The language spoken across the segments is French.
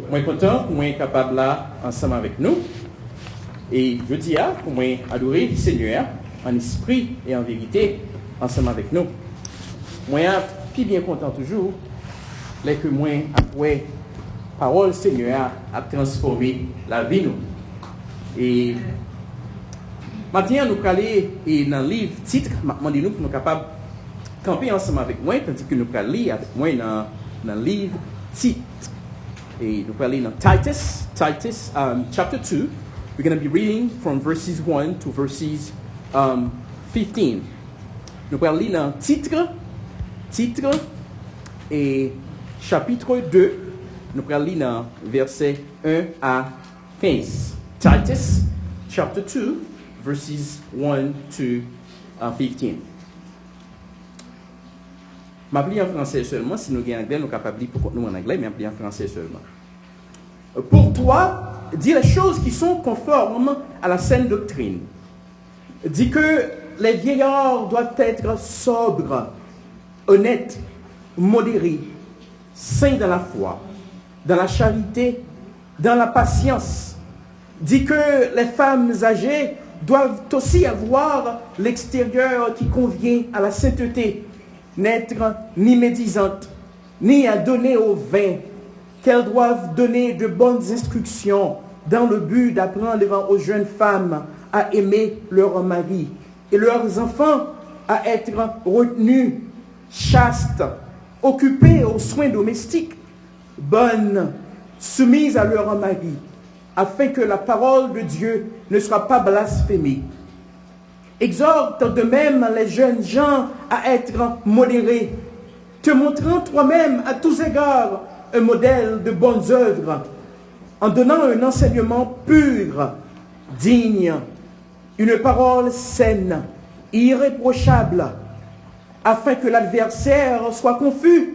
Moi content pour moi capable là ensemble avec nous. Et je dis pour moi adorer le Seigneur en esprit et en vérité ensemble avec nous. Moi puis bien content toujours les que moi après parole Seigneur a transformé la vie nous. Et maintenant nous allons aller dans le livre titre maintenant nous pour nous capable camper ensemble avec moi tandis que nous allons lire avec moi dans le livre titre. Et nous allons aller dans Titus chapter 2. We're going to be reading from verses 1 to verses 15. Nous allons lire dans titre et chapitre 2. Nous allons lire dans versets 1 à 15. Titus chapter 2 verses 1 to 15. Je vais en français seulement. Si nous avons anglais, nous sommes capables de lire pour nous en anglais, mais je vais en français seulement. Pour toi, dis les choses qui sont conformes à la saine doctrine. Dis que les vieillards doivent être sobres, honnêtes, modérés, saints dans la foi, dans la charité, dans la patience. Dis que les femmes âgées doivent aussi avoir l'extérieur qui convient à la sainteté, n'être ni médisantes, ni à donner au vin, qu'elles doivent donner de bonnes instructions dans le but d'apprendre aux jeunes femmes à aimer leur mari et leurs enfants à être retenus, chastes, occupés aux soins domestiques, bonnes, soumises à leur mari, afin que la parole de Dieu ne soit pas blasphémée. Exhorte de même les jeunes gens à être modérés, te montrant toi-même à tous égards un modèle de bonnes œuvres, en donnant un enseignement pur, digne, une parole saine, irréprochable, afin que l'adversaire soit confus,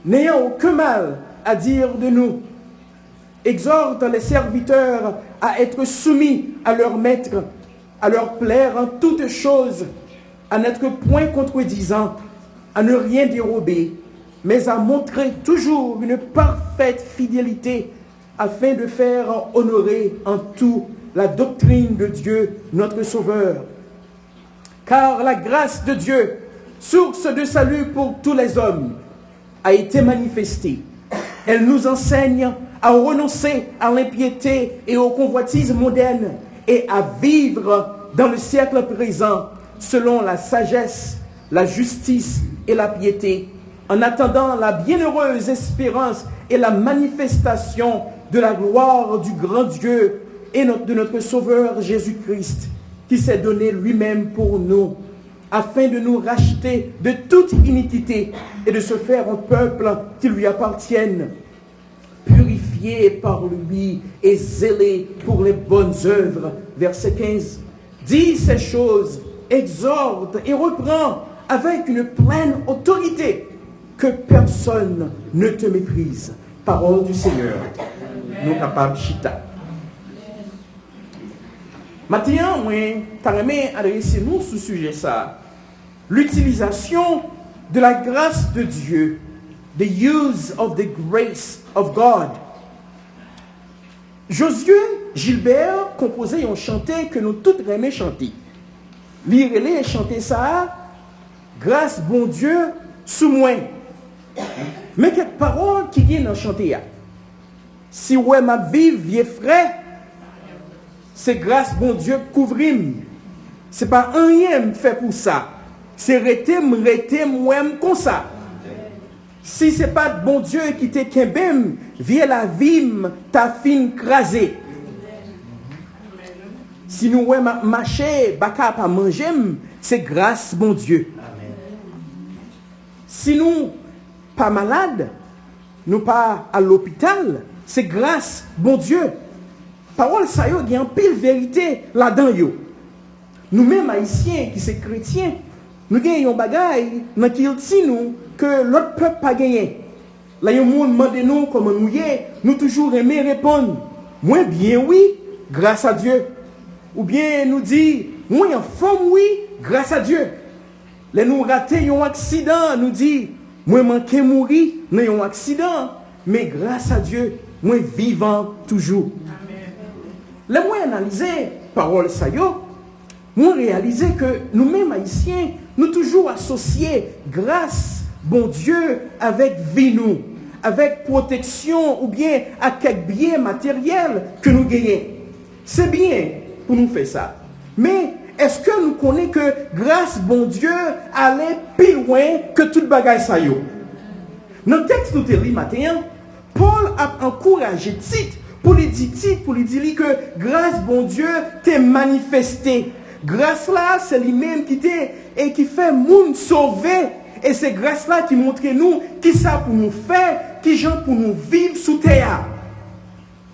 n'ayant aucun mal à dire de nous. Exhorte les serviteurs à être soumis à leur maître, à leur plaire en toutes choses, à n'être point contredisant, à ne rien dérober, mais à montrer toujours une parfaite fidélité afin de faire honorer en tout la doctrine de Dieu, notre Sauveur. Car la grâce de Dieu, source de salut pour tous les hommes, a été manifestée. Elle nous enseigne à renoncer à l'impiété et aux convoitises mondaines et à vivre dans le siècle présent selon la sagesse, la justice et la piété, en attendant la bienheureuse espérance et la manifestation de la gloire du grand Dieu et de notre Sauveur Jésus-Christ, qui s'est donné lui-même pour nous, afin de nous racheter de toute iniquité et de se faire un peuple qui lui appartienne, purifié par lui et zélé pour les bonnes œuvres. Verset 15. Dis ces choses, exhorte et reprends avec une pleine autorité, que personne ne te méprise. Parole du Seigneur. Nous capables chita. Maintenant, moi, t'aimerais adresser nous sur ce sujet ça. L'utilisation de la grâce de Dieu. The use of the grace of God. Josué Gilbert composait un chanté que nous tous aimons chanter. Lire-les et chanter ça. Grâce bon Dieu sous moi. Mais quelques paroles qui viennent en chanter. Si ouais ma vie vieux frais, c'est grâce bon Dieu couvrim. C'est pas rien fait pour ça. C'est rester moi comme ça. Si c'est pas bon Dieu qui te kembem, viens la vie ta fin crasé. Si nous ouais marcher, baka pas manger, c'est grâce bon Dieu. Si nous pas malade, nous pas à l'hôpital, c'est grâce bon Dieu. Parole ça yo, il y a une pile vérité là-dedans yo. Nous-mêmes haïtiens qui sommes chrétiens, nous gagnons un bagaille dans qui nous que l'autre peuple pas gagné. Là yon monde demande nous comment nous y est, nous toujours aimer répondre. Moi bien oui, grâce à Dieu. Ou bien nous dit moi en forme oui, grâce à Dieu. Les nous raté un accident, nous dit moi manqué mourir dans un accident, mais grâce à Dieu. moi vivant toujours. Les moi analyser parole ça yo, moi réaliser que nous-mêmes haïtiens, nous toujours associés grâce bon Dieu avec vie nous, avec protection ou bien à quelques biens matériels que nous gagnons. C'est bien pour nous faire ça. Mais est-ce que nous connaissons que grâce bon Dieu allait plus loin que toute bagaille ça yo? Dans le texte nous te lit matin, Paul a encouragé Tite pour lui dire que grâce bon Dieu t'est manifestée. Grâce là, c'est lui-même qui t'est et qui fait monde sauver. Et c'est grâce là qui montre nous qui ça pour nous faire, qui gens pour nous vivre sous terre.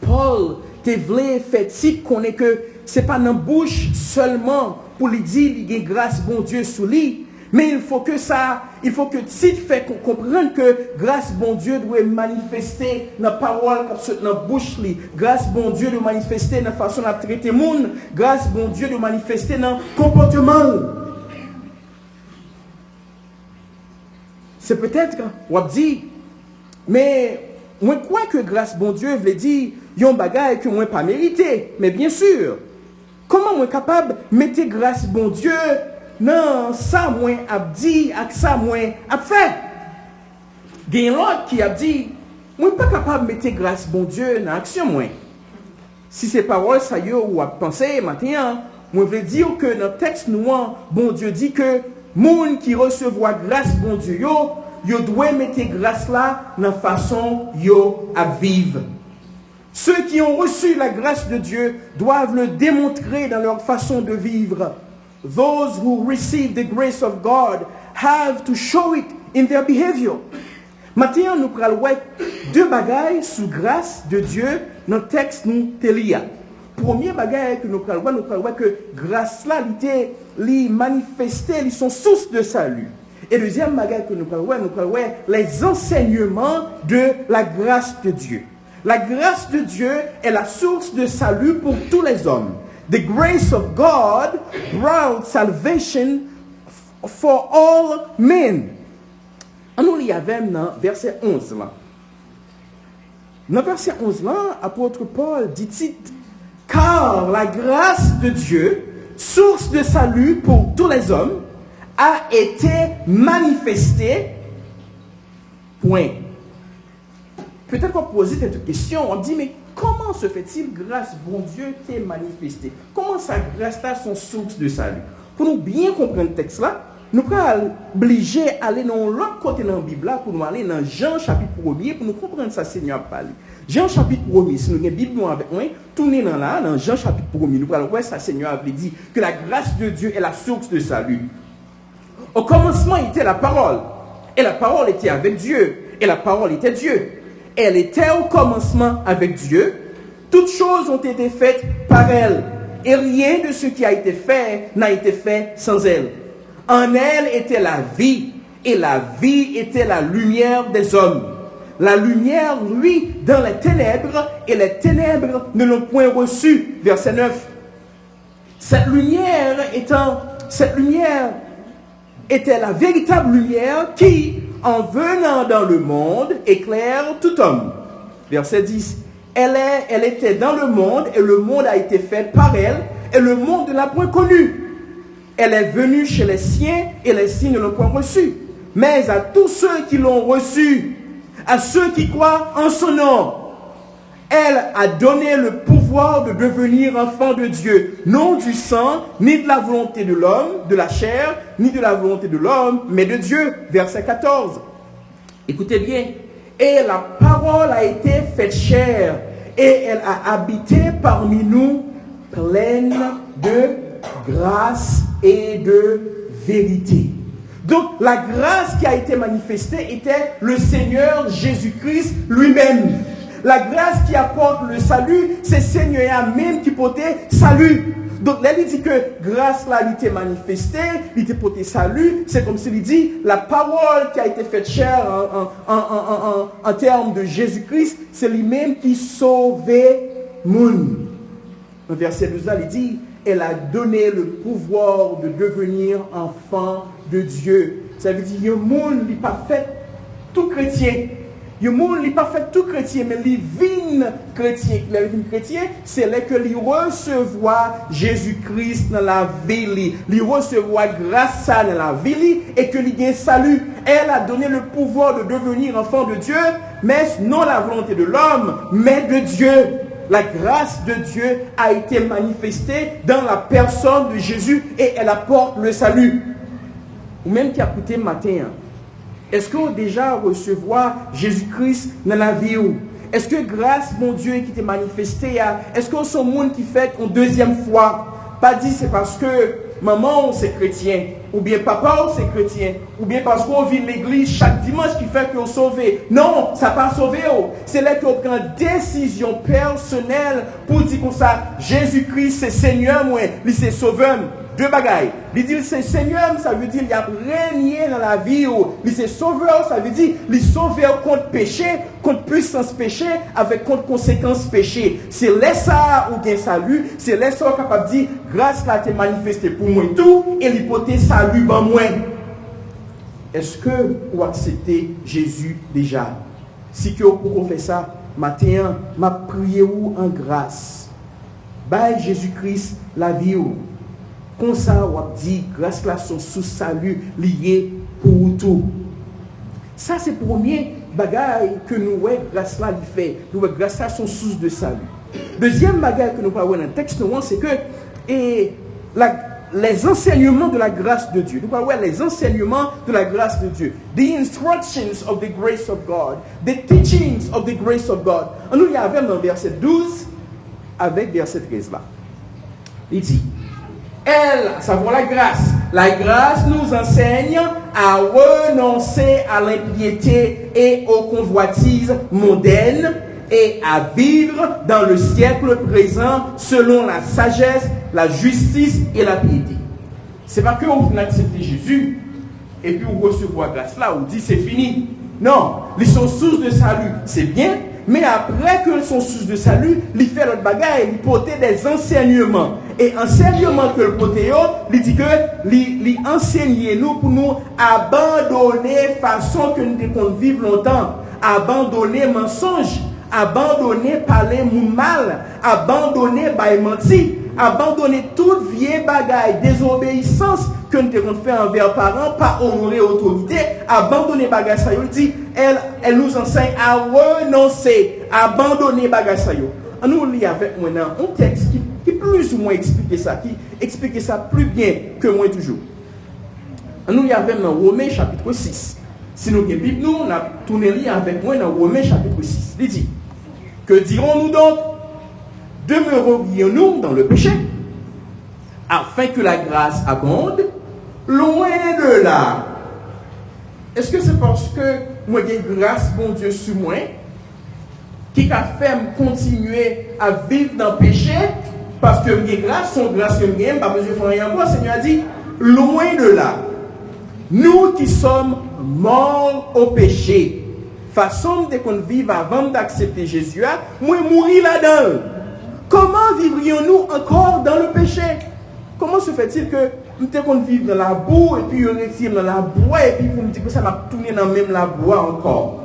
Paul te voulait faire Tite connaît que c'est pas dans bouche seulement pour lui dire il y a grâce bon Dieu sous lui. Mais il faut que Tite fait comprendre que grâce bon Dieu doit manifester dans la parole, dans la bouche. Grâce bon Dieu doit manifester dans la façon de traiter le monde. Grâce bon Dieu doit manifester dans le comportement. C'est peut-être, on dit, mais moi crois que grâce bon Dieu veut dire, il y a un bagage que moi pas mérité. Mais bien sûr, comment moi capable de mettre grâce bon Dieu non, ça moi a dit, avec ça moi a fait. Il y a l'autre qui a dit, moi pas capable de mettre grâce bon Dieu dans l'action moi. Si ces paroles ça y est ou à penser maintenant, moi veux dire que dans le texte noir, bon Dieu dit que monde qui recevra grâce bon Dieu yo doit mettre grâce là dans la façon yo à vivre. Ceux qui ont reçu la grâce de Dieu doivent le démontrer dans leur façon de vivre. Those who receive the grace of God have to show it in their behavior. Maintenant, nous prenons deux bagailles sous grâce de Dieu dans le texte nous telia. Premier bagaille que nous prenons que grâce là, les manifestés, ils sont source de salut. Et deuxième bagaille que nous prenons les enseignements de la grâce de Dieu. La grâce de Dieu est la source de salut pour tous les hommes. The grace of God brought salvation for all men. On lit avec dans verset 11 là. Dans verset 11 là, apôtre Paul dit car la grâce de Dieu, source de salut pour tous les hommes, a été manifestée. Point. Peut-être qu'on pose cette question, on dit mais comment se fait-il grâce bon Dieu t'est manifestée? Comment sa grâce là son source de salut? Pour nous bien comprendre le texte là, nous sommes obligés d'aller dans l'autre côté de la Bible là, pour nous aller dans Jean chapitre 1er pour nous comprendre ça Seigneur parle. Jean chapitre 1er, si nous avons la Bible avec nous, tournez dans Jean chapitre 1er, nous allons voir ça Seigneur avait dit que la grâce de Dieu est la source de salut. Au commencement était la parole, et la parole était avec Dieu, et la parole était Dieu. Elle était au commencement avec Dieu. Toutes choses ont été faites par elle. Et rien de ce qui a été fait n'a été fait sans elle. En elle était la vie. Et la vie était la lumière des hommes. La lumière, lui, dans les ténèbres. Et les ténèbres ne l'ont point reçue. Verset 9. Cette lumière était la véritable lumière qui, en venant dans le monde, éclaire tout homme. Verset 10. Elle était dans le monde et le monde a été fait par elle et le monde ne l'a point connue. Elle est venue chez les siens et les siens ne l'ont point reçue. Mais à tous ceux qui l'ont reçue, à ceux qui croient en son nom, elle a donné le pouvoir de devenir enfant de Dieu, non du sang, ni de la volonté de l'homme, de la chair, ni de la volonté de l'homme, mais de Dieu. Verset 14. Écoutez bien. Et la parole a été faite chair, et elle a habité parmi nous, pleine de grâce et de vérité. Donc, la grâce qui a été manifestée était le Seigneur Jésus-Christ lui-même. La grâce qui apporte le salut, c'est Seigneur même qui portait salut. Donc, là, il dit que grâce là, il était manifestée, il était porté salut. C'est comme s'il dit, la parole qui a été faite chair en termes de Jésus-Christ, c'est lui-même qui sauvait monde. Dans verset 12, il dit, elle a donné le pouvoir de devenir enfant de Dieu. Ça veut dire, le monde n'est pas fait tout chrétien. Le monde n'est pas fait tout chrétien, mais les vignes chrétiens, c'est là que les recevoir Jésus-Christ dans la vie, les recevoir grâce à dans la vie, et que les gain salut. Elle a donné le pouvoir de devenir enfant de Dieu, mais non la volonté de l'homme, mais de Dieu. La grâce de Dieu a été manifestée dans la personne de Jésus et elle apporte le salut. Ou même qui a écouté matin, est-ce qu'on a déjà recevoir Jésus-Christ dans la vie? Est-ce que grâce, mon Dieu, qui t'est manifestée, est-ce qu'on est monde qui fait une deuxième fois? Pas dit c'est parce que maman c'est chrétien, ou bien papa c'est chrétien, ou bien parce qu'on vit l'église chaque dimanche qui fait qu'on sauvé. Non, ça n'a pas sauvé. C'est là qu'on prend une décision personnelle pour dire comme ça, Jésus-Christ c'est Seigneur, moi, lui c'est sauveur. Deux bagailles. Il dit c'est Seigneur, ça veut dire il a régné dans la vie. Il c'est sauveur, ça veut dire il sauveur contre péché, contre puissance péché, avec contre conséquence péché. C'est là ça ou bien salut, c'est là ça capable de dire grâce là t'est manifestée pour moi tout et l'hypothèse salut ben moi. Est-ce que vous acceptez Jésus déjà? Si que vous faites ça, matin, m'a prié ou en grâce. Bye Jésus-Christ la vie ou. Comme ça, on dit, grâce à son sous-salut lié pour tout. Ça, c'est le premier bagage que nous voyons, grâce à lui fait. Nous voyons, grâce à son source de salut. Deuxième bagage que nous voyons dans le texte, c'est que les enseignements de la grâce de Dieu. Nous voyons les enseignements de la grâce de Dieu. The instructions of the grace of God. The teachings of the grace of God. Nous y avons dans verset 12 avec verset 13 là. Il dit, elle, à savoir la grâce nous enseigne à renoncer à l'impiété et aux convoitises mondaines et à vivre dans le siècle présent selon la sagesse, la justice et la piété. C'est pas que vous acceptez Jésus et puis vous recevez la grâce là, vous dites c'est fini. Non, ils sont source de salut, c'est bien. Mais après que son source de salut, il fait l'autre bagaille, il porte des enseignements. Et enseignement que le porte, il dit que il enseigne nous pour nous abandonner façon que nous devons vivre longtemps, abandonner mensonge, abandonner parler mal, abandonner bail menti, abandonner toute vieille bagaille, désobéissance que nous devons faire envers parents, pas honorer autorité, abandonner bagaille ça, il dit, elle nous enseigne à renoncer, abandonner bagaille ça. Nous lisons avec moi un texte qui plus ou moins explique ça plus bien que moi toujours. Nous lisons avec dans Romains chapitre 6. Si nous avons Bible, nous on a tourné lire avec moi dans Romains chapitre 6. Il dit, que dirons-nous donc? Demeurerions-nous dans le péché, afin que la grâce abonde? Loin de là. Est-ce que c'est parce que moi j'ai grâce, bon Dieu, sur moi, qui a fait me continuer à vivre dans le péché, parce que j'ai grâce, son grâce que j'ai, pas besoin de faire rien encore? Le Seigneur a dit, loin de là. Nous qui sommes morts au péché, façon de qu'on vive avant d'accepter Jésus, moi mourir là-dedans. Comment vivrions-nous encore dans le péché? Comment se fait-il que nous devons vivre dans la boue et puis on retire dans la boue et puis vous me dites que ça m'a tourné dans même la boue encore?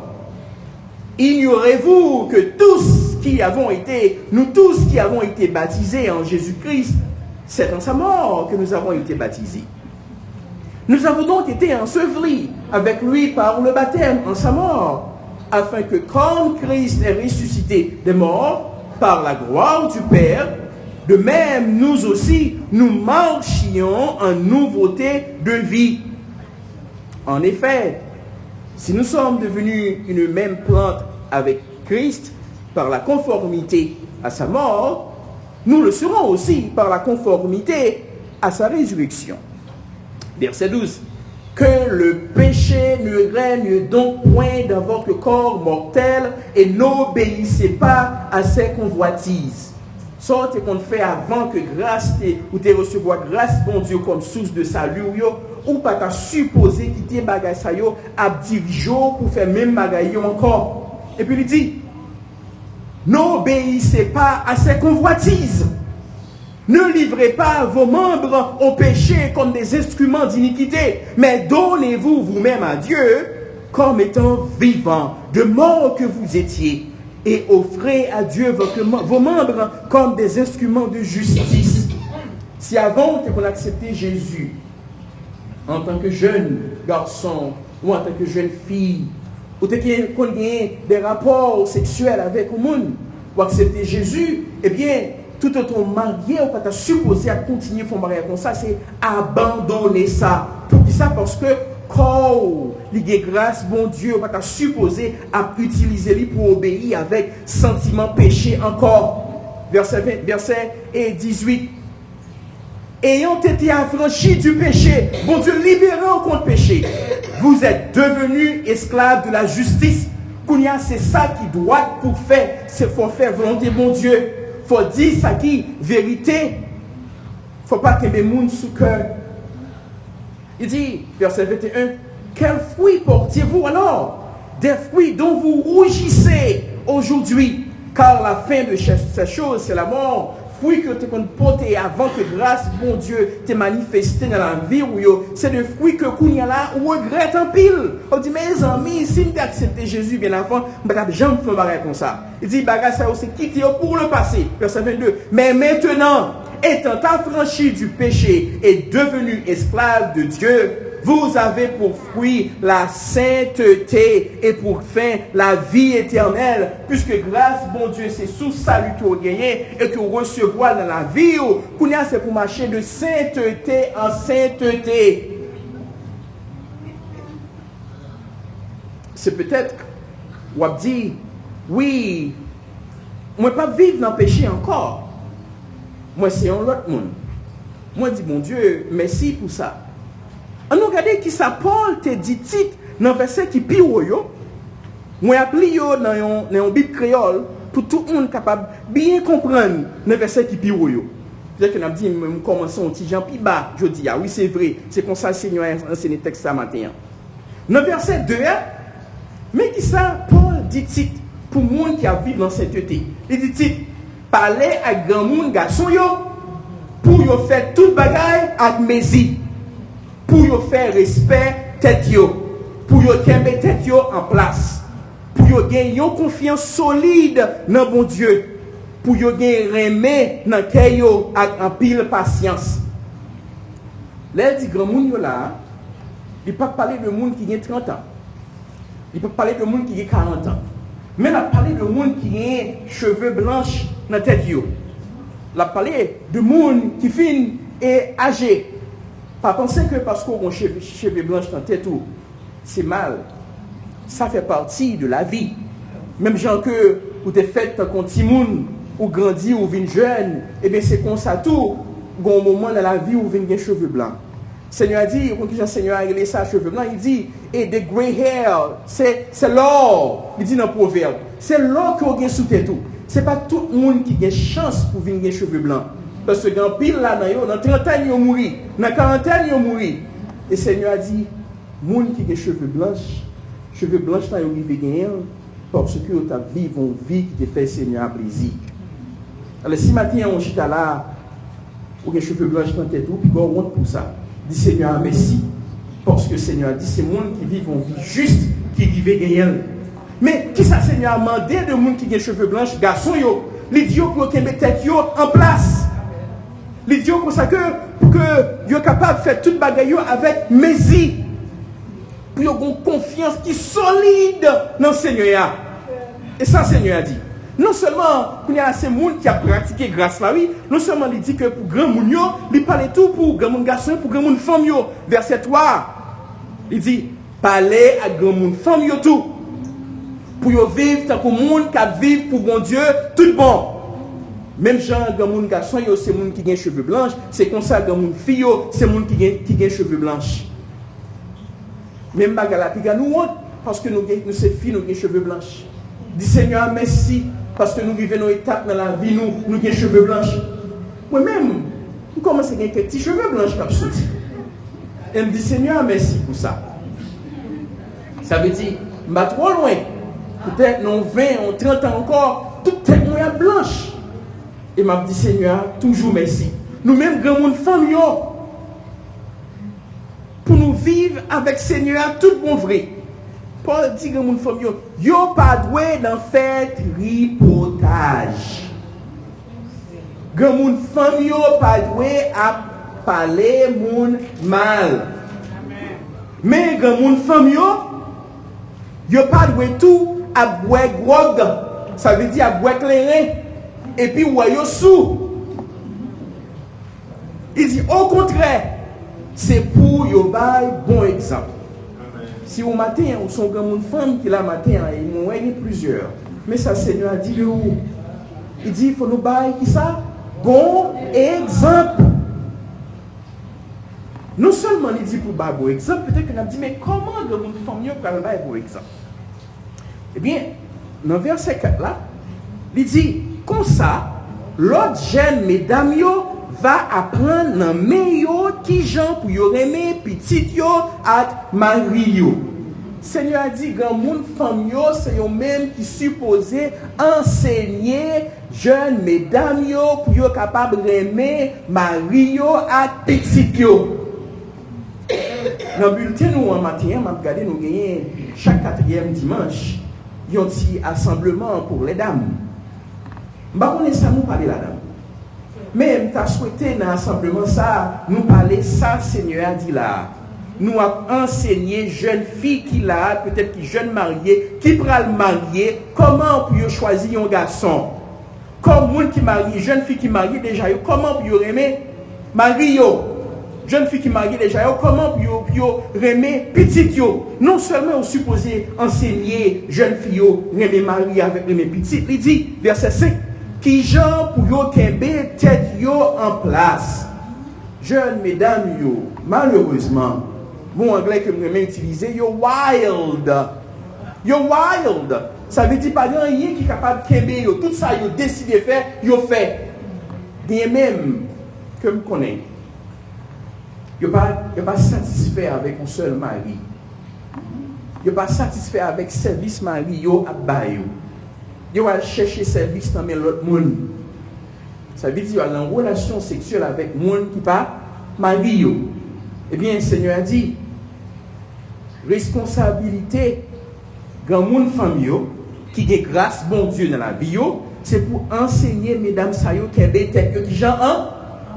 Ignorez-vous que nous tous qui avons été baptisés en Jésus-Christ, c'est en sa mort que nous avons été baptisés. Nous avons donc été ensevelis avec lui par le baptême en sa mort, afin que comme Christ est ressuscité des morts par la gloire du Père, de même nous aussi, nous marchions en nouveauté de vie. En effet, si nous sommes devenus une même plante avec Christ par la conformité à sa mort, nous le serons aussi par la conformité à sa résurrection. Verset 12. Que le péché ne règne donc point dans votre corps mortel et n'obéissez pas à ses convoitises. Sorte qu'on fait avant que grâce ou te recevoir grâce bon Dieu comme source de salut ou pas t'as supposé quitter bagay sa yo à diriger pour faire même bagay encore. Et puis il dit, n'obéissez pas à ses convoitises. Ne livrez pas vos membres au péché comme des instruments d'iniquité, mais donnez-vous vous-même à Dieu comme étant vivants, de mort que vous étiez, et offrez à Dieu vos membres comme des instruments de justice. Si avant qu'on acceptait Jésus en tant que jeune garçon ou en tant que jeune fille, ou qu'on ait des rapports sexuels avec le monde, ou accepter Jésus, eh bien, tout autant marié, ou pas supposé à continuer à faire mariage comme ça, c'est abandonner ça. Pour ça, parce que quand il y a grâce, bon Dieu, on va supposé à utiliser lui pour obéir avec sentiment péché encore. Verset 18. Ayant été affranchis du péché, bon Dieu, libérant contre péché, vous êtes devenus esclaves de la justice. Kounia, c'est ça qui doit pour faire, c'est faut faire volonté, bon Dieu. Faut dire ça qui vérité. Faut pas que les gens sous cœur. Il dit, verset 21, quels fruits portez-vous alors? Des fruits dont vous rougissez aujourd'hui, car la fin de ces choses, c'est la mort. Fruits que tu peux porter avant que grâce, bon Dieu, t'ait manifesté dans la vie, c'est des fruits que qu'on y a là, ou regrette en pile. On dit, mes amis, si vous acceptez Jésus bien avant, j'aime faire pareil comme ça. Il dit, bagage ça aussi, quittez pour le passé. Verset 22. Mais maintenant, étant affranchi du péché et devenu esclave de Dieu, vous avez pour fruit la sainteté et pour fin la vie éternelle, puisque grâce, bon Dieu, c'est sous salut que vous gagnez et que vous recevez dans la vie. Kounia, c'est pour marcher de sainteté en sainteté. C'est peut-être, ou dit, oui, moi ne pas vivre dans le péché encore. Moi, c'est un autre monde. Moi, je dis, mon Dieu, merci pour ça. On a regardé qui ça Paul te dit titre dans le verset qui pire yo. Moi appelé yo dans un Bible créole pour tout le monde capable bien comprendre le verset qui pire yo. C'est-à-dire que nous dit nous commençons un petit Jean pi bas, je dis ah oui c'est vrai, c'est comme ça le Seigneur a enseigné texte ça matin. Dans le verset 2, mais qui ça Paul dit titre pour monde qui a vécu dans sainteté. Il dit titre parler à grand monde garçon yo pour yo faire toute bagaille avec mésie. Pour yo faire respect tête yo, pour yo mettre tête yo en place, pour yo gagner une confiance solide dans bon Dieu, pour yo gagner remet dans cœur yo avec en pile patience. Là dit grand monde yo là, il pas parler de monde qui a 30 ans. Il peut parler de monde qui a 40 ans. Mais il a parlé de monde qui a cheveux blancs dans tête yo. Il a parlé de monde qui fin et âgé. Pas penser que parce qu'on a cheveux blancs dans la tête, c'est mal. Ça fait partie de la vie. Même gens que vous êtes fait quand Timoun, ou grandi, ou vin jeune, et bien c'est comme ça tout. Il y a un moment dans la vie où vous avez des cheveux blancs. Le Seigneur a dit, quand le Seigneur a réglé ça, cheveux blancs, il dit, et des grey hair, c'est l'or. Il dit dans le proverbe, c'est l'or que vous avez sous tête. Ce n'est pas tout le monde qui a chance pour venir des cheveux blancs. Parce que dans pile là, dans 30 ans, ils ont mouru. Dans 40 ans, ils ont mouru. Et le Seigneur a dit, les gens qui ont des cheveux blancs, ils ont gagné parce que tu as vécu une vie qui te fait Seigneur plaisir. Alors si maintenant on chita là, ou des cheveux blancs dans tête, puis on honte pour ça. Dis Seigneur merci. Parce que le Seigneur a dit, c'est les gens qui vivent une vie juste, qui vivent gagner. Mais qui ça Seigneur a demandé de gens qui ont des cheveux blancs, garçons, les dieux qui ont mis tête en place. Les dieux comme ça que vous êtes capable de faire toute bagaille avec mésie. Pour avoir une confiance qui est solide dans le Seigneur. Et ça, le Seigneur a dit. Non seulement, il y a ces gens qui ont pratiqué grâce là, oui, non seulement il dit que pour grand moun yo, il parle tout pour grand moun garçon, pour grand moun femme yo. Verset 3, il dit, parlez à grand moun femme yo tout. Pour yo vivre tant que moun qui vivent pour bon Dieu, tout bon. Même gens, grand moun garçon, c'est moun qui ont cheveux blancs, c'est comme ça, grand moun fille, c'est moun qui ont cheveux blancs. Même bagala, puis nous honte, parce que nous ces filles, nous avons cheveux blancs. Dis Seigneur, merci, parce que nous vivons nos étapes dans la vie, nous avons cheveux blancs. Moi-même, je commence à avoir des petits cheveux blancs qui sont sortis. Et je me dis Seigneur, merci pour ça. Ça veut dire, je ne vais pas trop loin. Peut-être dans 20, en 30 ans encore, toute tête est blanche. Et je me dis Seigneur, toujours merci. Nous-mêmes, grand monde, femmes, pour nous vivre avec Seigneur tout bon vrai. Paul dit que mon femme yo pas doué dans faire tripotage. Que mon femme yo pas doué à parler mon mal. Mais que mon femme yo pas doué tout à boire grog. Ça veut dire à boire clairin et puis ouais yo sous. Il dit au contraire, c'est pour yo bail bon exemple. Si au matin, ou son grand femme qui la matin, il m'ont eu plusieurs. Mais ça, Seigneur a dit le où? Il dit, il faut nous bailler qui ça? Bon exemple. Non seulement il dit pour bailler bon exemple, peut-être qu'on a dit, mais comment grand femme peut bailler bon exemple? Eh bien, dans le verset 4 là, il dit, comme ça, l'autre jeune mesdames va apprendre dans meilleur qui gens pour yo aimer petit yo at mari yo. Seigneur a dit grand monde femme yo c'est yo même qui supposé enseigner jeunes mesdames yo pour yo capable aimer mari yo at petit yo. Dans le bulletin nous en matin m'a regardé nous gagner chaque 4e dimanche un petit assemblement pour les dames. M'pa connait ça nous parler la dame. Mais tu as souhaité dans simplement ça, nous parler ça, Seigneur a dit là. Nous avons enseigné jeunes filles qui là, peut-être qui jeunes mariées, qui pourraient le marier, comment pour choisir un garçon. Comme monde qui marie, jeune fille qui marie déjà, comment pour aimer mari yo. Jeune fille qui marie déjà, comment pour aimer petite yo. Non seulement on supposé enseigner jeune fille yo, aimer mari avec aimer petite, il dit verset 5 qui gens pour yo kembe tête yo en place. Jeunes mesdames yo, malheureusement, bon anglais que je vais utiliser, yo wild. Yo wild. Ça veut dire pas rien qui est capable de kembe yo. Tout ça yo décidé faire, yo fait. Bien même que me connais. Yo pas satisfait avec un seul mari. Yo pas satisfait avec service mari yo abayo. Yo va chercher service dans l'autre monde. Ça veut dire qu'il y a une relation sexuelle avec monde qui pas mari yo. Eh bien, le Seigneur a dit responsabilité grand monde famille qui a grâce bon Dieu dans la vie c'est pour enseigner mesdames ça yo qui tête yo qui gens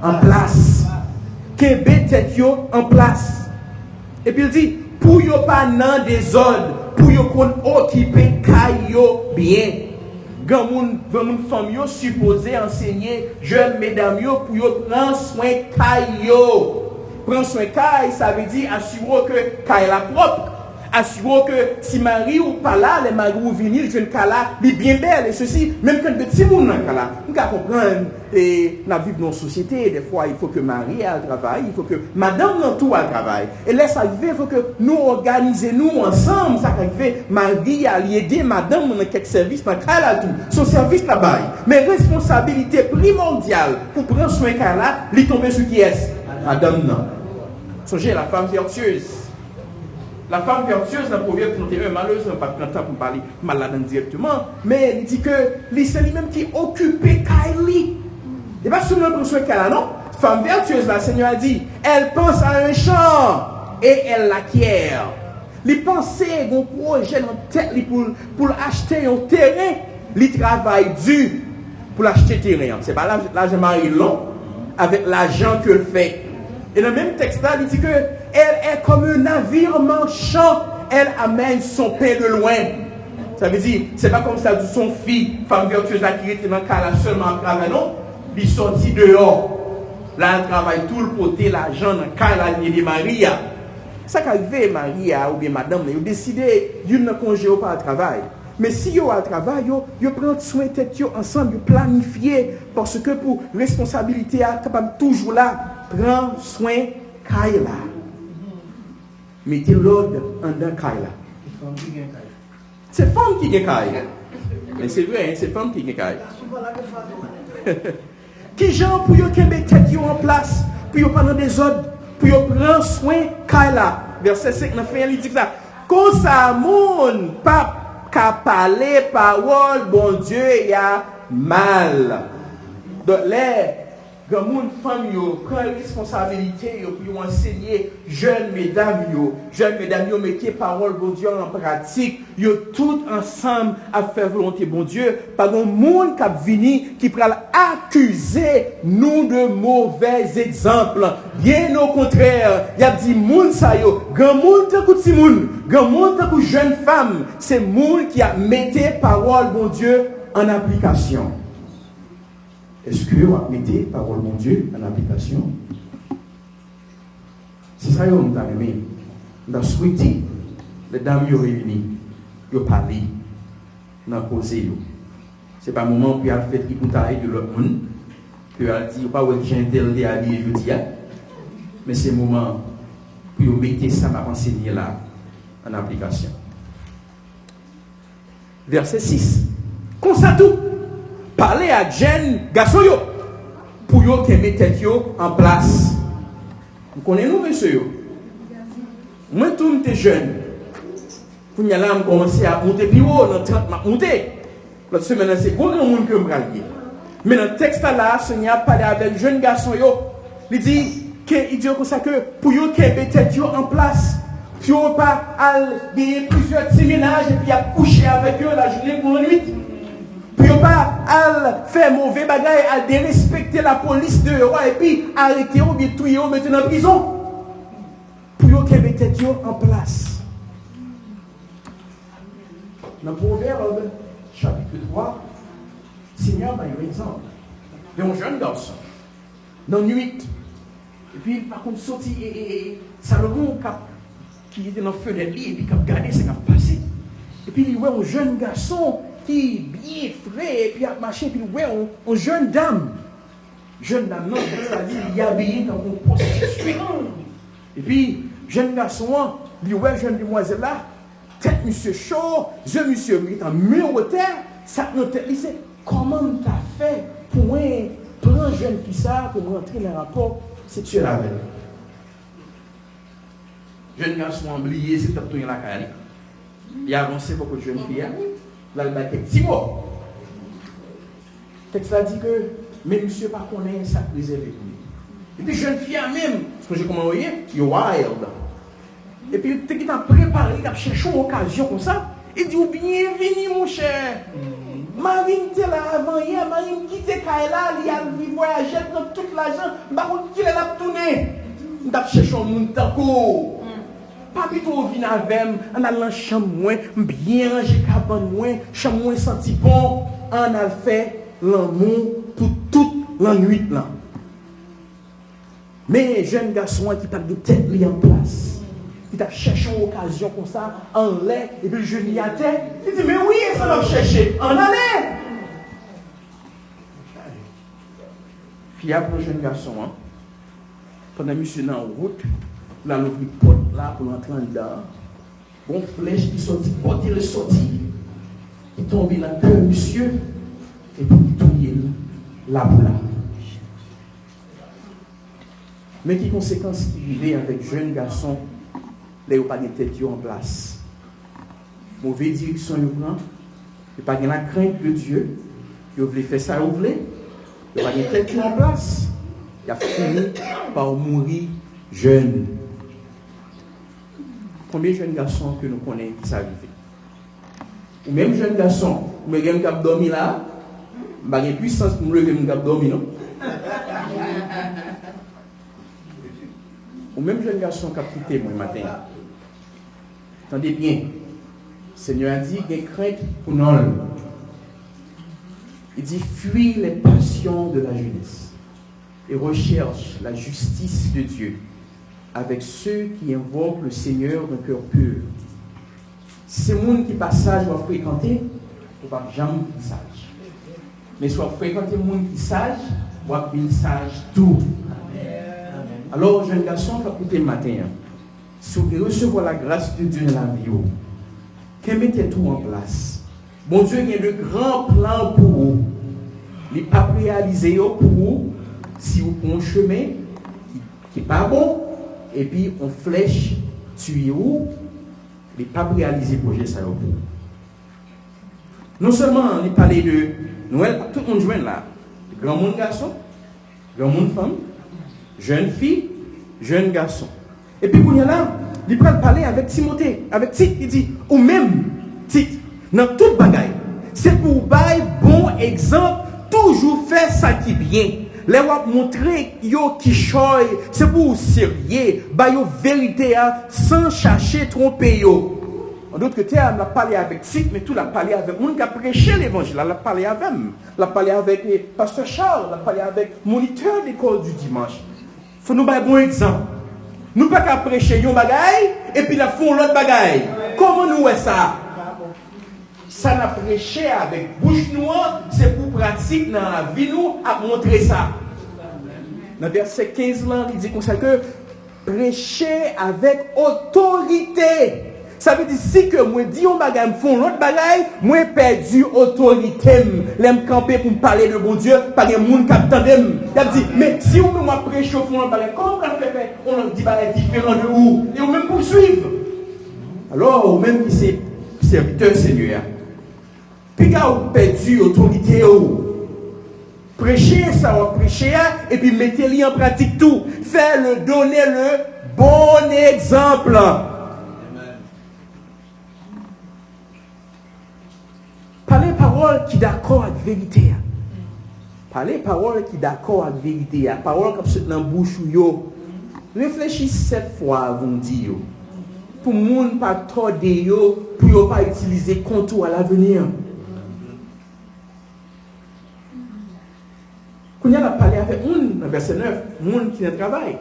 en place. Qui tête yo en place. Et puis il dit pour yo pas dans désordre, pour yo qu'on occuper kay yo bien. Grand moun femme yo supposé enseigner jeunes mesdames yo pour yo prendre soin kay yo. Prendre soin kay ça veut dire assurer que kay la propre. Assurer que si mari ou pas là, les maris ou venir jeune kala, li bien belle et ceci même quand petit moun nan kala. On peut comprendre et na vivre dans une société des fois il faut que mari a travail, il faut que madame dans tout a travail. Et laisse arriver il faut que nous organiser nous ensemble ça arriver mari a aider madame dans quelques services dans kala tout. Son service là-bas. Mais responsabilité primordiale pour prendre soin kala, li tomber sur qui est madame non. Songez la femme vertueuse. La femme vertueuse dans Proverbe 31, malheureusement, pas de temps pour parler malade directement, mais il dit que c'est lui-même qui occupe Kylie. Et pas seulement pour soin qu'elle a, non? Femme vertueuse, la Seigneur a dit, elle pense à un champ et elle l'acquiert. Les pensées, un projet en tête pour acheter un terrain, les travail dur pour acheter terrain. C'est pas l'argent mari long avec l'argent qu'elle fait. Et dans le même texte là, il dit que elle est comme un navire marchand, elle amène son pain de loin. Ça veut dire, c'est pas comme ça de son fille, femme vertueuse là qui était dans le cas là seulement en travail, non? Il sortit dehors. Là, elle travaille tout le côté, l'argent dans le cas là, il y a Maria. Ça qu'arrive Maria ou bien madame, ils ont décidé d'une congé au pas de travail. Mais si yo a travail, yo prend soin de tête ensemble, yo planifier parce que pour responsabilité à capable toujours là, prend soin Kaila. Mettez l'ordre en dans Kaila. C'est femme qui gagne Kaila. Mais c'est vrai, c'est femme qui gagne Kaila. Qui gens pour yo kembe tête yo en place, pour yo pas dans des ordres, pour yo prendre soin Kaila. Verset 5 dans fin il dit ça. Quand ça moun pas qu'à parler parole, bon Dieu, il y a mal. Donc, grand monde femme yo prend responsabilité yo pour enseigner jeunes mesdames yo mettez parole bon Dieu en pratique yo tout ensemble à faire volonté bon Dieu pas un monde qui vini qui pral accuser nous de mauvais exemples bien au contraire y a dit monde ça yo grand monde tant que monde grand monde tant que jeune femme c'est monde qui a mettez parole bon Dieu en application. Est-ce que vous mettez parole mon Dieu en application? C'est ça que nous avons aimé. Nous avons souhaité les dames sont réunies, ils parlent, nous avons posé. Ce n'est pas le moment pour faire des tripoutailles de l'autre monde, pour dire pas où j'ai un tel habillé jeudi, mais c'est le moment pour mettre ça m'a enseigné là en application. Verset 6. Comme ça tout. Parler à jeunes garçons yo pour yo qui mettent tête yo en place. Vous connaissez nous monsieur yo. Moi tout m'étais jeune. Pour y aller commencer à monter plus haut dans 30 m'a monter. L'autre semaine c'est grand monde que me rallier. Mais dans le texte là, Seigneur parler avec jeunes garçons yo. Il dit comme ça que pour yo qui mettent tête yo en place. Puis on pas aller plusieurs petits ménages et puis à coucher avec eux la journée pour la nuit. Puis on pas à faire mauvais bagaille, à dérespecter la police de roi et puis arrêter ou bien tuer ou mettre en prison. Pour qu'on mette tête en place. Dans Proverbe chapitre 3, Seigneur m'a un exemple. Il y a un jeune garçon dans la nuit. Et puis par contre sorti et Salomon qui était dans le feu de lit et puis qui a regardé ce qui a passé. Et puis il voit un jeune garçon qui bien frais et puis a marché puis il voit une jeune dame. Jeune dame, non, c'est-à-dire il est habillé dans une prostituée. Et puis, jeune garçon, il voit jeune demoiselle là, tête monsieur chaud, yeux monsieur en mur au terre, ça nous tête, il sait comment tu as fait pour prendre jeune fille ça pour rentrer dans le rapport sexuel avec elle. Jeune garçon oublié, c'est tout la carrière. Il a avancé beaucoup de jeunes filles. Là, il a dit petit mot. Le texte a dit que, mais monsieur pas connaît ça préservé pour lui. Et puis, jeune fille même, parce que j'ai comment voyez, il est wild. Et puis, il t'a préparé, il a cherché une occasion comme ça. Il dit, bienvenue mon cher. Marine était là avant hier, Marine quitté Kaila, il a voyagé dans toute l'argent. Par contre, il a tourné. Il a cherché un monde tako. Pas du tout venir avec en allant chambre bien ranger cabane chambre senti bon on a fait l'amour pour toute la nuit là. Mais jeune garçon qui pas de tête li en place. Il a cherché une occasion comme ça en l'air et puis le jeune y a tête. Il dit mais oui, ça va chercher en aller. Fiable le jeune garçon pendant monsieur dans la route. Là, l'ouvre porte là pour entrer dedans. Bon flèche qui sortit, porte il est sorti. Il tombe dans le cœur, monsieur, et puis il tourne là pour là. Mais qui conséquences qui vivait avec jeunes garçons, là, il n'y a pas de tête en place. Mauvaise direction, il prend. Il n'y a pas de la crainte de Dieu. Il voulait faire ça, il voulait. Il n'y a pas de tête en place. Il a fini par mourir jeune. Combien de jeunes garçons que nous connaissons qui savent vivre? Ou même jeunes garçons, vous me avez dormi là, vous n'avez pas puissance pour me lever, vous avez dormi, non? Ou même jeunes garçons qui ont quitté moi le matin. Attendez bien, le Seigneur a dit qu'il y a crainte pour nous. Il dit fuis les passions de la jeunesse et recherche la justice de Dieu avec ceux qui invoquent le Seigneur d'un cœur pur. Si c'est le monde qui passe sage ou fréquenter, il ne faut pas jamais être sage. Mais soit fréquenter le monde qui est sage, ou être sage tout. Alors, jeune garçon, qui a écouté le matin, si vous recevoir la grâce de Dieu dans la vie, qu'elle mette tout en place. Bon Dieu, il y a de grands plans pour vous. Il n'est pas réalisé pour vous si vous prenez un chemin qui n'est pas bon. Et puis on flèche tuyau, il n'est pas réalisé pour ça. Non seulement il parlait de Noël, tout le monde joue là, le grand monde garçon, Grand monde femme, jeune fille, jeune garçon. Et puis, quand il y a là, il peut parler avec Timothée, avec Tite, il dit, ou même Tite, dans toute bagaille, c'est pour bailler bon exemple, toujours faire ça qui est bien. Les wap montrer yo qui choy, c'est pour sérieux, ba yo vérité sans chercher tromper yo. En d'autres côté, on a parlé avec Tite, mais tout l'a parlé avec moun qui a prêché l'évangile, l'a parlé avec moi, l'a parlé avec pasteur Charles, l'a parlé avec moniteur d'école du dimanche. Faut nous bailler bon exemple. Nous pas qu'à prêcher yon bagaille et puis la font l'autre bagaille. Comment nous est ça? Ça n'a prêché avec bouche noire, c'est pour pratique dans la vie nous à montrer ça. Dans verset 15 là, il dit comme ça que prêcher avec autorité. Ça veut dire si que moi dis on bagaille, me font l'autre bagaille, moi perdu autorité, l'aime camper pour me parler de bon Dieu, pas de monde qui attendem. Il a dit mais si on moi prêcher au fond bagaille, comment on fait? On dit bagaille différent de où et on même poursuivre. Alors ou même qui c'est serviteur Seigneur. Puis quand on perdu autorité prêcher ça va prêcher et puis mettez-le en pratique tout, faire le donner le bon exemple. Parlez parole qui d'accord avec vérité. Parlez parole qui d'accord avec vérité. Parole comme ça dans bouche yo. Réfléchissez 7 fois avant de dire. Pour moun pas tordre yo, pour yo pas utiliser contour à l'avenir. Quand on a parlé avec moun dans verset 9, moun qui n'a travail.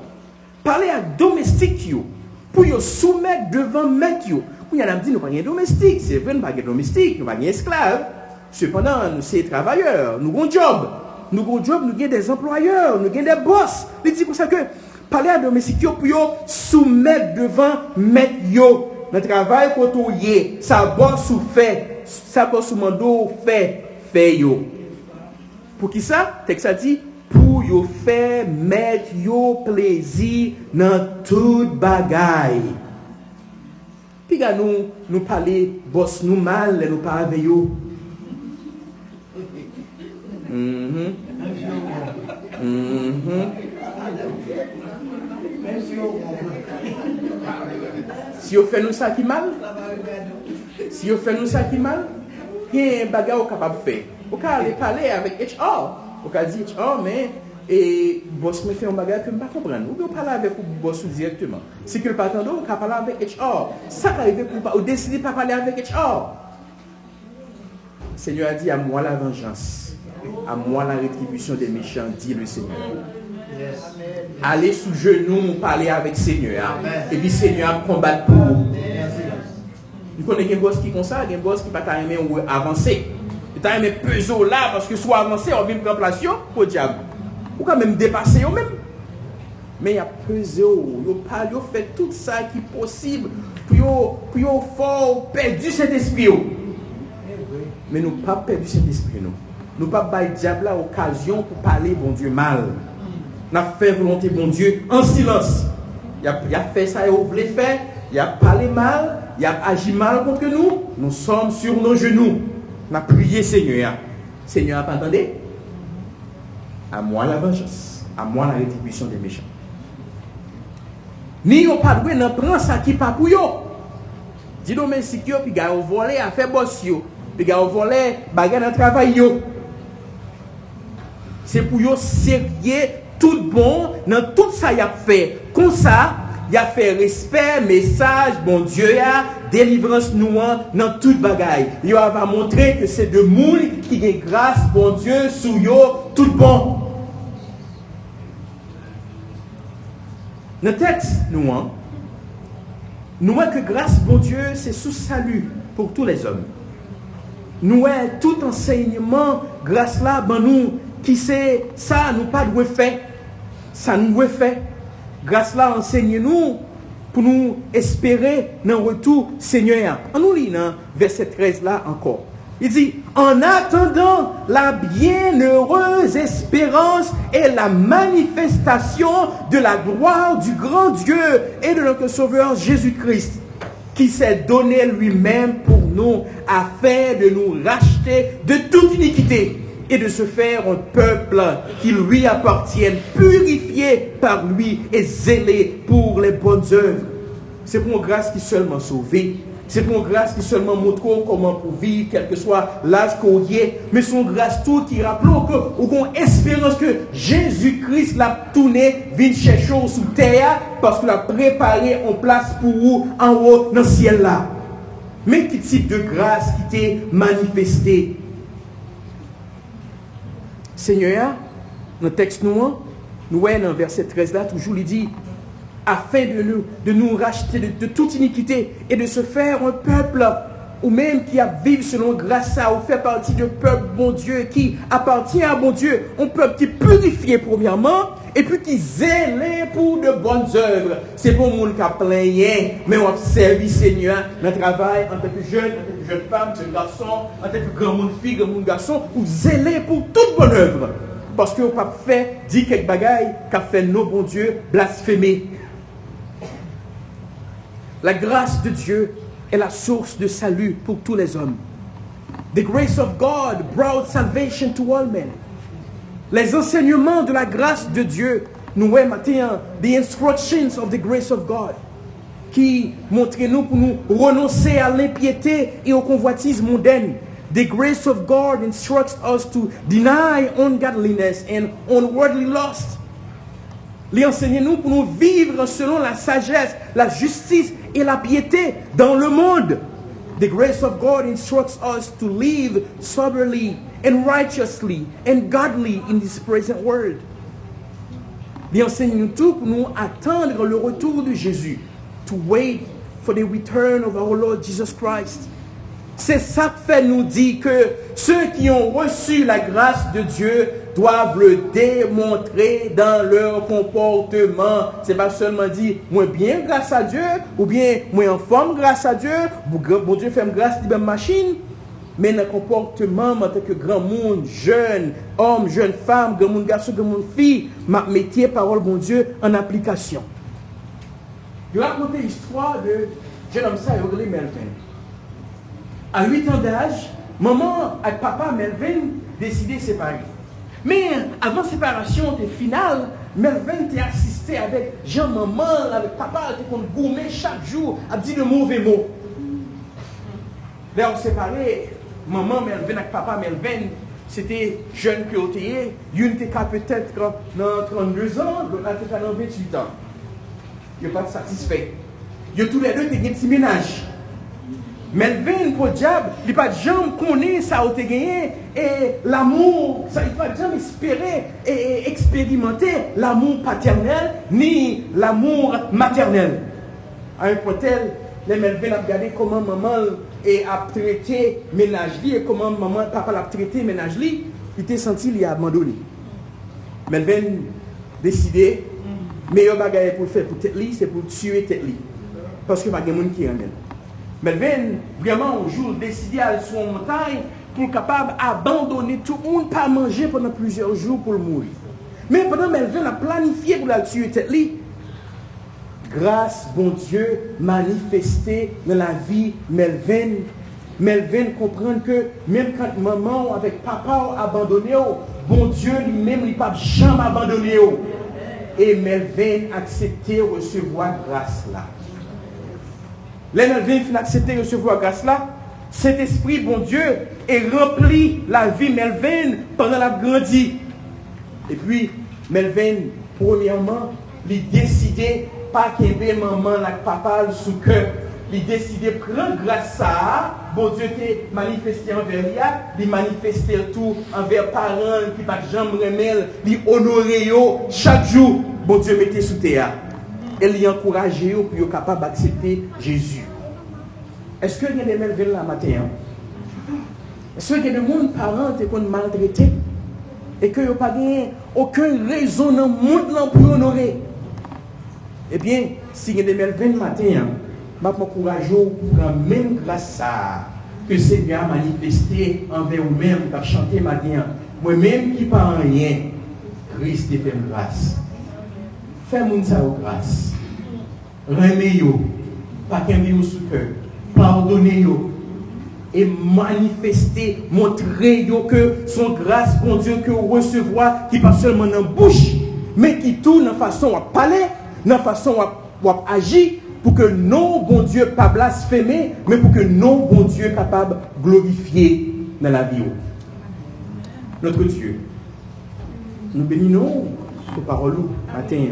Parlez à domestique yo, pour yo soumettre devant maître yo. Il y a dit nous pas de domestique, c'est vrai nous pas de domestique, nous pas d'esclaves. Cependant, nous sommes travailleurs, nous avons un job. Nous avons un job, nous avons des employeurs, nous avons des boss. Il dit comme ça que parler à domestique pour soumettre devant mettre yo. Le travail quand on y ça boss ou fait, ça boss ou mando fait yo. Pour qui ça? Texte ça dit pour yo faire mettre yo plaisir dans toute bagaille. Puis nous parler boss nous mal, nous pas avec yo. Si on fait nous ça qui mal, il y a un bagage capable de faire. On peut aller parler avec HR. On peut dire HR, mais et boss me fait un bagage que je ne comprends pas. Ou bien parler avec le boss directement. Si que le patron on peut parler avec HR. Ça arrive pour décider de pas parler avec HR. Le Seigneur a dit à moi la vengeance, à moi la rétribution des méchants, dit le Seigneur. Yes. Allez sous genoux, parler avec le Seigneur. Amen. Et puis le Seigneur combattre pour vous. Vous connaissez un boss qui est comme ça, un boss qui va t'aimer ou avancer. Il t'a aimé peser là parce que soit avancer, on vient prendre place pour le diable. Ou quand même dépasser eux-mêmes. Mais il y a pesé, il fait tout ça qui est possible pour fort perdu cet esprit. Mais nous pas perdu cet esprit. Nous pas bailler diable l'occasion pour parler bon Dieu mal. Nous avons fait volonté bon Dieu en silence. Il a fait ça et on voulait faire. Il a parlé mal, il a agi mal contre nous. Nous sommes sur nos genoux. On a prié Seigneur. Seigneur, attendez. À moi la vengeance, à moi la rétribution des méchants. Ni yo pas doué nan prend ça qui pas pour yo. Dis domestique yo puis gars on volé à faire boss yo, puis gars on volé bagarre dans travail yo. C'est pour yo sérieux tout bon dans tout ça y a fait. Comme ça, y a fait respect, message bon Dieu ya, délivrance nous dans toute bagaille. Yo va montrer que c'est de moun qui gagne grâce bon Dieu sous yo tout bon. Dans le texte, nous que grâce, bon Dieu, c'est sous salut pour tous les hommes. Nous tout enseignement, grâce là, ben nous, qui c'est ça, nous pas de fait. Ça nous fait. Grâce là, enseignez-nous pour nous espérer dans le retour Seigneur. On nous lit dans verset 13 là encore. Il dit, en attendant la bienheureuse espérance et la manifestation de la gloire du grand Dieu et de notre Sauveur Jésus-Christ, qui s'est donné lui-même pour nous afin de nous racheter de toute iniquité et de se faire un peuple qui lui appartienne, purifié par lui et zélé pour les bonnes œuvres. C'est pour une grâce qui seulement sauvé. C'est pour une grâce qui seulement montre comment pour vivre, quel que soit l'âge qu'on y est. Mais son grâce tout qui rappelons que, ou qu'on espérance que Jésus-Christ l'a tourné, vient chercher sous terre, parce qu'il a préparé en place pour vous en haut dans le ciel là. Mais quel type de grâce qui t'est manifesté? Seigneur, dans le texte nous voyons dans le verset 13 là, toujours il dit, afin de nous racheter de toute iniquité et de se faire un peuple, ou même qui a vécu selon grâce à, ou fait partie du peuple bon Dieu, qui appartient à bon Dieu, un peuple qui est purifié premièrement, et puis qui zélé pour de bonnes œuvres. C'est pour le monde qui a plein, mais on a servi Seigneur dans le travail, en tant que jeune femme, jeune garçon, en tant que grand monde fille, grand monde garçon, ou zélé pour toute bonne œuvre. Parce que on n'a pas fait, dit quelques bagailles, qu'a fait nos bons dieux blasphémer. La grâce de Dieu est la source de salut pour tous les hommes. The grace of God brought salvation to all men. Les enseignements de la grâce de Dieu, nous voyons maintenant, the instructions of the grace of God, qui montrent nous pour nous renoncer à l'impiété et au convoitisme mondain. The grace of God instructs us to deny ungodliness and unworldly lust. Les enseignez-nous pour nous vivre selon la sagesse, la justice et la piété dans le monde. The grace of God instructs us to live soberly and righteously and godly in this present world. Les enseignez-nous tout pour nous attendre le retour de Jésus. To wait for the return of our Lord Jesus Christ. C'est ça que fait nous dire que ceux qui ont reçu la grâce de Dieu doivent le démontrer dans leur comportement. C'est pas seulement dire moi bien grâce à Dieu ou bien moi en forme grâce à Dieu, bon Dieu fait grâce de machine, mais dans le comportement en tant que grand monde, jeune homme, jeune femme, grand monde garçon, grand monde fille, m'a métier parole bon Dieu en application. Je vais raconter l'histoire de jeune homme ça Yogley Melvin. À 8 ans d'âge, maman et papa Melvin décidaient de séparer. Mais avant la séparation finale, Melvin était assisté avec Jean-Maman, avec papa, qui était gourmet chaque jour, a dit de mauvais mots. Là, on séparé, maman Melvin avec papa Melvin, c'était jeune que vous étiez, une était peut-être dans 32 ans, l'autre était dans 28 ans. Ils n'ont pas satisfait. Ils ont tous les deux été un petit ménage. Melvin, pour le diable, il n'a pas de jambe connaît ça a été gagné et l'amour, ça il n'a pas de jambe espérer et expérimenter l'amour paternel ni l'amour maternel. À un point tel, les Melvin a regardé comment maman a traité ménage et comment maman papa l'a traité ménage il était senti il a abandonné. Melvin décidé meilleur bagage pour faire pour tête li, c'est pour tuer tête li parce que pas de monde qui en elle. Melvin, vraiment, un jour, décidé à aller sur une montagne pour être capable d'abandonner tout le monde, pas manger pendant plusieurs jours pour mourir. Mais pendant Melvin a planifié pour la tuer tête li, grâce, bon Dieu, manifestée dans la vie Melvin. Melvin comprend que même quand maman avec papa a abandonné, bon Dieu lui-même, il n'a pas jamais abandonné. Et Melvin a accepté de recevoir grâce là. Les Melvin ont accepté de recevoir grâce là. Cet esprit, bon Dieu, est rempli la vie Melvin pendant la grandie. Et puis, Melvin, premièrement, il a décidé pas qu'il y ait maman avec papa sous cœur. Il a décidé de prendre grâce à bon Dieu qui est manifesté envers lui, il manifesté tout envers parents qui pas de jambes remel, il honoré chaque jour, bon Dieu mettait sous terre. Et il a encouragé pour être capable d'accepter Jésus. Est-ce qu'il y a des Melvin là matin? Est-ce qu'il y a des gens parents qui sont maltraités et qu'il n'y a pas aucune raison dans le monde pour honorer? Eh bien, s'il y a des Melvin matin, je m'encourage pour la même grâce que le Seigneur a manifesté envers vous-même, qui a chanté matin. Moi-même qui ne parle rien, Christ est fait grâce. Fais-moi ça aux grâce. Remets-yo, pas qu'un sous cœur. Pardonnez-yo. et manifester, montrer yo que son grâce, bon Dieu, que vous recevoir, qui pas seulement dans la bouche, mais qui tout dans façon à parler, dans façon à agir, pour que non, bon Dieu, pas blasphémer, mais pour que non, bon Dieu, capable de glorifier dans la vie. Notre Dieu, nous bénissons vos paroles matin.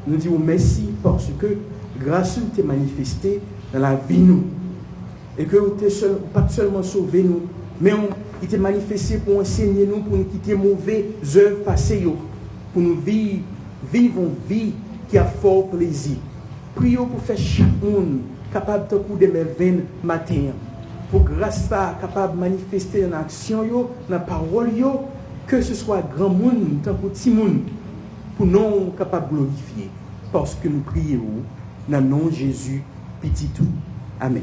Nous disons merci parce que grâce à t'es manifestée dans la vie nous. Et que vous n'êtes pas seulement sauvé nous, mais il t'est manifesté pour enseigner nous, pour nous quitter mauvaises œuvres passées, pour nous vivre une vie qui a fort plaisir. Prions pour faire chaque monde capable de coup de mes veines matin. Pour grâce à capable de manifester dans l'action, dans la parole, que ce soit grand monde, tant que petit monde, pour nous capable de glorifier. Parce que nous prions dans le nom de Jésus, petit tout. Amen.